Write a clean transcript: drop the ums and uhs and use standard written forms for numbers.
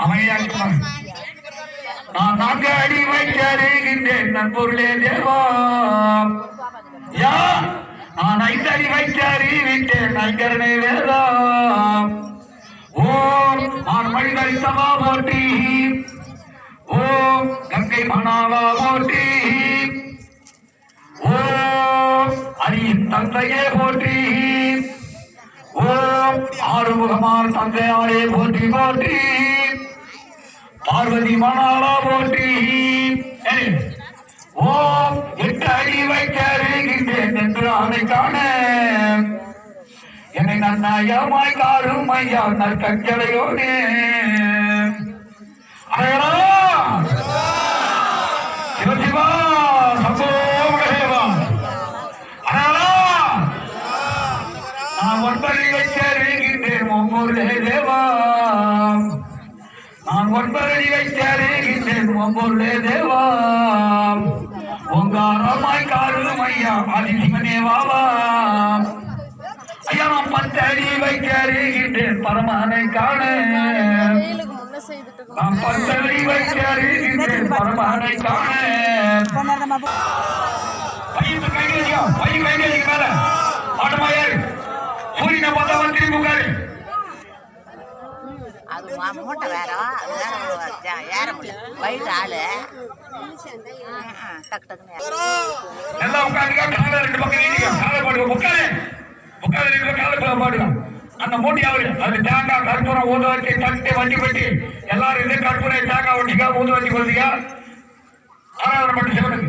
அமைதியாக நான் நாங்க அடி வைக்கின்றேன் நண்பொருளே தேவா யா நான் 5 அடி வைத்தேன் நங்கரனே வேதா ஓம் நான் மனிதரை சபா போட்டி ஓம் கங்கை மணாவா போட்டி ஓம் அரியின் தந்தையே போட்டி ஓம் ஆறுமுகமார் தந்தையாரே போட்டி போட்டி பார்வதி மணாலா போட்டி ஓம் 8 அடி வைக்கின்றேன் என்று ஆணை காண என்னை நன்னாயமாய் காரும் ஐயா நற்கஞ்சலையோனே சிவசிவா சம்போகேவா நான் 9 அடி வைக்கின்றேன் ஒவ்வொரு தேவா நான் 9 அடி வைக்கின்றேன் ஒவ்வொரு தேவா ஓங்காரமாய் காரும் ஐயா ஆதிசிவனேவாவா ஐயா நான் 10 அடி வைக்கின்றேன் பரமானை காண நான் 10 அடி வைக்கின்றேன் பரமானை காண பையன் கைகளையா பையன் கைகளுக்கு மேல ஆட்டமாயாரு சூரியனை பார்த்தா வந்து திரும்பி உட்காரு அது மூட்டை வேற ஏற முடியும் வயிற்று ஆளு டக்கு டக்குன்னு எல்லாம் உட்காந்துக்கா காலை 2 பக்கம் நீட்டிக்கா காலை போடுங்க உட்காரு 2 காலை போடுங்க அந்த மூட்டையாவது அது தேங்காய் கற்பூரம் ஊத வச்சு தட்டு வண்டி பெட்டி எல்லாரும் இதே கற்பூரம் தேங்காய் ஒட்டிக்கா ஊத வச்சு கொடுத்தீங்க ஆராதனை பண்ணி சிவனுக்கு